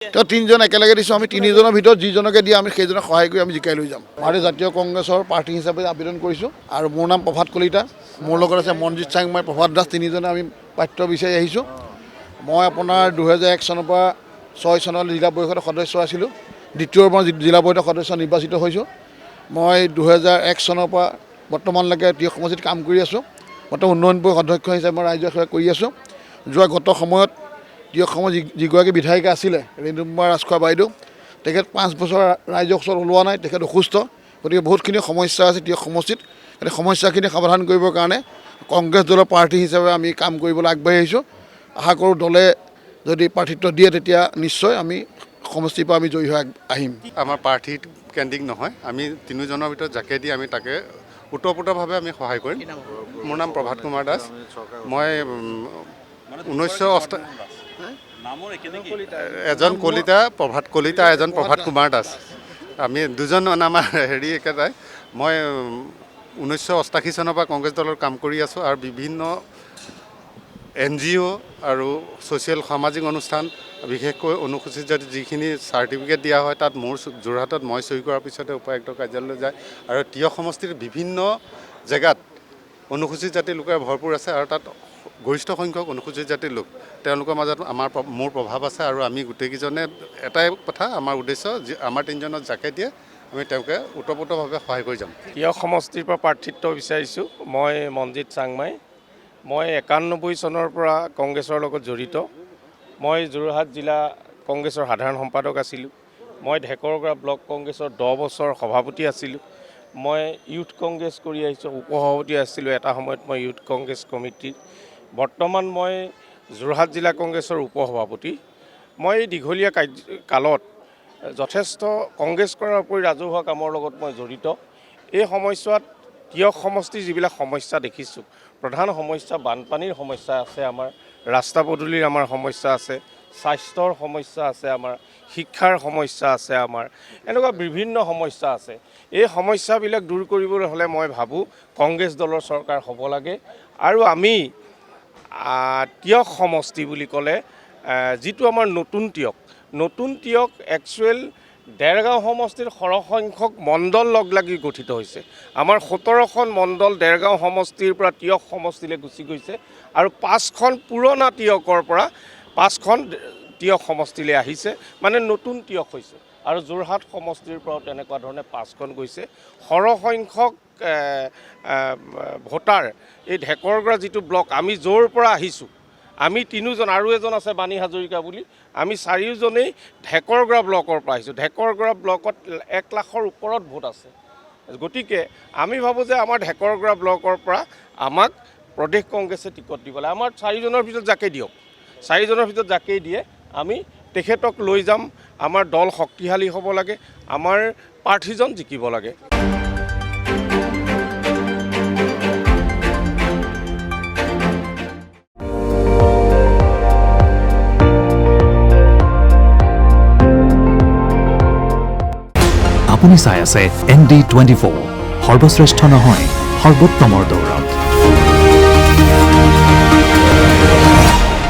তো তিনিজন একেলগে দিছোঁ আমি তিনিজনৰ ভিতৰত যিজনকে দিয়ে আমি সেইজনক সহায় কৰি আমি জিকাই লৈ যাম ভাৰতীয় জাতীয় কংগ্ৰেছৰ প্ৰাৰ্থী হিচাপে আবেদন কৰিছোঁ আৰু মোৰ নাম প্ৰভাত কলিতা মোৰ লগত আছে মনজিৎ চাংমাই প্ৰভাত দাস তিনিজনে আমি প্ৰাৰ্থী বিচাৰি আহিছোঁ মই আপোনাৰ 2001 চনৰ পৰা 6 চনলৈ জিলা পৰিষদৰ সদস্য আছিলোঁ দ্বিতীয়বাৰ জিলা পৰিষদৰ সদস্য নিৰ্বাচিত হৈছোঁ মই 2001 চনৰ পৰা বৰ্তমানলৈকে তিয়ক সমষ্টিত কাম কৰি আছোঁ বৰ্তমান উন্নয়ন পৰিষদৰ অধ্যক্ষ হিচাপে মই ৰাজ্যৰ সেৱা কৰি আছোঁ যোৱা গত সময়ত তিয়ক সমষ্টি যিগৰাকী বিধায়িকা আছিলে ৰেণুকুমাৰ ৰাজখোৱা বাইদেউ তেখেত 5 বছৰ ৰাইজৰ ওচৰত ওলোৱা নাই তেখেত অসুস্থ গতিকে বহুতখিনি সমস্যা আছে তিয়ক সমষ্টিত এই সমস্যাখিনি সমাধান কৰিবৰ কাৰণে কংগ্ৰেছ দলৰ প্ৰাৰ্থী হিচাপে আমি কাম কৰিবলৈ আগবাঢ়ি আহিছোঁ আশা কৰোঁ দলে যদি প্ৰাৰ্থিত্ব দিয়ে তেতিয়া নিশ্চয় আমি সমষ্টিৰ পৰা আমি জয়ী হৈ আহিম আমাৰ প্ৰাৰ্থী কেন্দ্ৰিক নহয় আমি তিনিজনৰ ভিতৰত যাকে দি আমি তাকে ওতঃপ্ৰোতভাৱে আমি সহায় কৰিম মোৰ নাম প্ৰভাত কুমাৰ দাস মই 1980 এজন কলিতা প্ৰভাত কলিতা এজন প্ৰভাত কুমাৰ দাস আমি দুজন আমাৰ হেৰি একেটাই মই 1988 চনৰ পৰা কংগ্ৰেছ দলৰ কাম কৰি আছোঁ আৰু বিভিন্ন NGO আৰু ছ'চিয়েল সামাজিক অনুষ্ঠান বিশেষকৈ অনুসূচিত জাতি যিখিনি চাৰ্টিফিকেট দিয়া হয় তাত মোৰ যোৰহাটত মই চহী কৰাৰ পিছতে উপায়ুক্ত কাৰ্যালয়লৈ যায় আৰু তিয়ক সমষ্টিৰ বিভিন্ন জেগাত অনুসূচিত জাতিৰ লোকে ভৰপূৰ আছে আৰু তাত গৰিষ্ঠ সংখ্যক অনুসূচিত জাতিৰ লোক তেওঁলোকৰ মাজত মোৰ প্ৰভাৱ আছে আৰু আমি গোটেইকেইজনে এটাই কথা আমাৰ উদ্দেশ্য আমাৰ তিনিজনক যাকে দিয়ে আমি তেওঁকে ওতঃপ্ৰোতভাৱে সহায় কৰি যাম তিয়ক সমষ্টিৰ পৰা প্ৰাৰ্থিত্ব বিচাৰিছোঁ মই মনজিৎ চাংমাই মই 91 চনৰ পৰা কংগ্ৰেছৰ লগত জড়িত মই যোৰহাট জিলা কংগ্ৰেছৰ সাধাৰণ সম্পাদক আছিলোঁ মই ঢেকৰগাঁও ব্লক কংগ্ৰেছৰ 10 বছৰ সভাপতি আছিলোঁ মই ইউথ কংগ্ৰেছ কৰি আহিছোঁ উপসভাপতি আছিলোঁ এটা সময়ত মই ইউথ কংগ্ৰেছ কমিটিৰ বৰ্তমান মই যোৰহাট জিলা কংগ্ৰেছৰ উপসভাপতি মই দীঘলীয়া কালত যথেষ্ট কংগ্ৰেছ কৰাৰ উপৰি ৰাজহুৱা কামৰ লগত মই জড়িত এই সময়ছোৱাত তিয়ক সমষ্টিৰ যিবিলাক সমস্যা দেখিছোঁ প্ৰধান সমস্যা বানপানীৰ সমস্যা আছে আমাৰ ৰাস্তা পদূলিৰ আমাৰ সমস্যা আছে স্বাস্থ্যৰ সমস্যা আছে আমাৰ শিক্ষাৰ সমস্যা আছে আমাৰ এনেকুৱা বিভিন্ন সমস্যা আছে এই সমস্যাবিলাক দূৰ কৰিবলৈ হ'লে মই ভাবোঁ কংগ্ৰেছ দলৰ চৰকাৰ হ'ব লাগে আৰু আমি তিয়ক সমষ্টি বুলি ক'লে যিটো আমাৰ নতুন তিয়ক একচুৱেল দেৰগাঁও সমষ্টিৰ সৰহসংখ্যক মণ্ডল লগ লাগি গঠিত হৈছে আমাৰ 17খন মণ্ডল দেৰগাঁও সমষ্টিৰ পৰা তিয়ক সমষ্টিলৈ গুচি গৈছে আৰু 5খন পুৰণা তিয়কৰ পৰা 5খন তিয়ক সমষ্টিলৈ আহিছে মানে নতুন তিয়ক হৈছে আৰু যোৰহাট সমষ্টিৰ পৰাও তেনেকুৱা ধৰণে 5খন গৈছে সৰহসংখ্যক ভোটাৰ এই ঢেকৰগাঁও যিটো ব্লক আমি য'ৰ পৰা আহিছোঁ আমি তিনিজন আৰু এজন আছে বাণী হাজৰিকা বুলি আমি চাৰিওজনেই ঢেকৰগাঁও ব্লকৰ পৰা আহিছোঁ ঢেকৰগাঁও ব্লকত 1 লাখৰ ওপৰত ভোট আছে গতিকে আমি ভাবোঁ যে আমাৰ ঢেকৰগাঁও ব্লকৰ পৰা আমাক প্ৰদেশ কংগ্ৰেছে টিকট দিব লাগে আমাৰ চাৰিজনৰ ভিতৰত যাকে দিয়ক চাৰিজনৰ ভিতৰত যাকেই দিয়ে আমি তেখেতক লৈ যাম আমাৰ দল শক্তিশালী হ'ব লাগে আমাৰ প্ৰাৰ্থীজন জিকিব লাগে আপুনি চাই আছে ND24 সৰ্বশ্ৰেষ্ঠ নহয় সৰ্বোত্তমৰ দৌৰত